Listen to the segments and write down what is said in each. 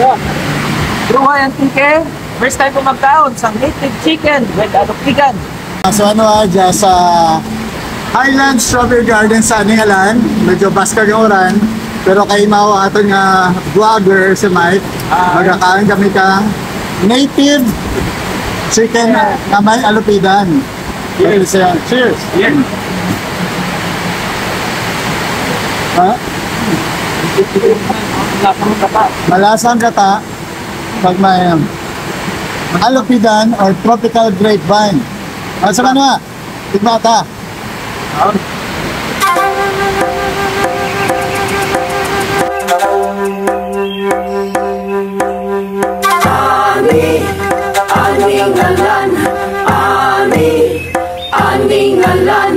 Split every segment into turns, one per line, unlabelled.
Yeah. Truhay Antique, first time ko magkaon sa native chicken with alupidan.
So ano dyan sa Highland Strawberry Garden sa Aningalan, medyo baskag yung oran, pero kay mao aton nga vlogger si Mike, magkakain kami kang native chicken na may alupidan. Cheers! Cheers!
Cheers!
Ha? Malasang kata pag may alupidan or tropical grapevine. Sa kanwa, tigbata.
Aningalan, aningalan,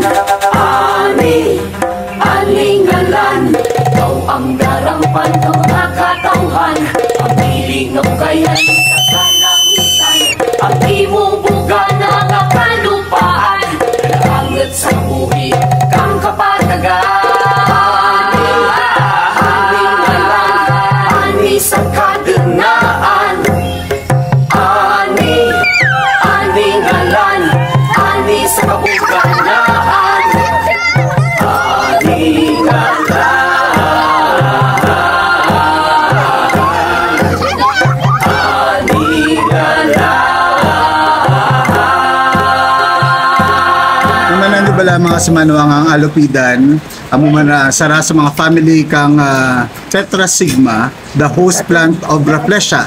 aningalan. Ikaw ang darampan ng nakatauhan, ang piling ng kayan sa kalangitan, ang imong buga na kakalupaan, nakaangat sa buhi kang kapatagan. Aningalan, ani sa kadenaan. Aningalan, ani sa kabuganaan.
Bala mga simanuang ang alupidan amo man sara sa mga family kang Tetrasigma, the host plant of Rafflesia,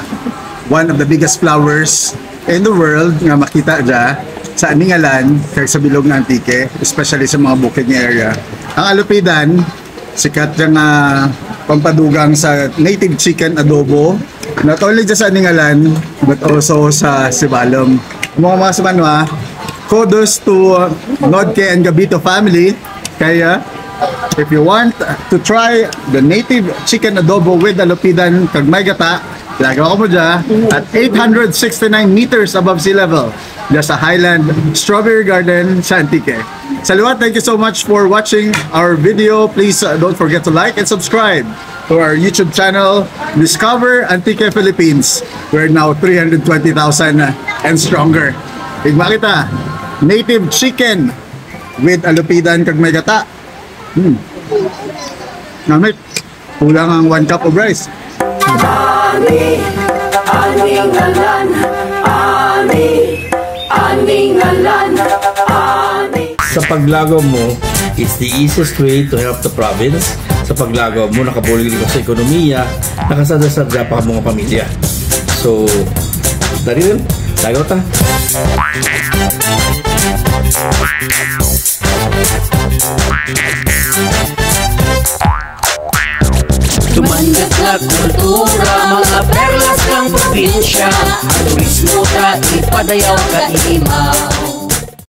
one of the biggest flowers in the world nga makita dya sa Aningalan kay sa bilog ng Antique, especially sa mga bukid nga area. Ang alupidan sikat dyan nga pampadugang sa native chicken adobo, not only dyan sa Aningalan but also sa Sibalom. Mga simanua, kudos to Nodke and Gabito family. Kaya if you want to try the native chicken adobo with alupidan kag may gata, lagaw ko mo dyan at 869 meters above sea level dyan sa Highland Strawberry Garden sa Antique. Salawat, thank you so much for watching our video. Please don't forget to like and subscribe to our YouTube channel, Discover Antique Philippines. We're now 320,000 and stronger. Higma kita, native chicken with alupidan kag may gata. Namit, kulang ang 1 cup of rice.
Aningalan, aningalan.
Sa paglagaw mo, it's the easiest way to help the province. Sa paglagaw mo, nakabulig ka sa ekonomiya, nakasadya pa mga pamilya. So, dari rin, lagaw ta.
Tumanggap na kultura, mga perlas ng probinsya, ang turismo ta ipadayaw ka imaw.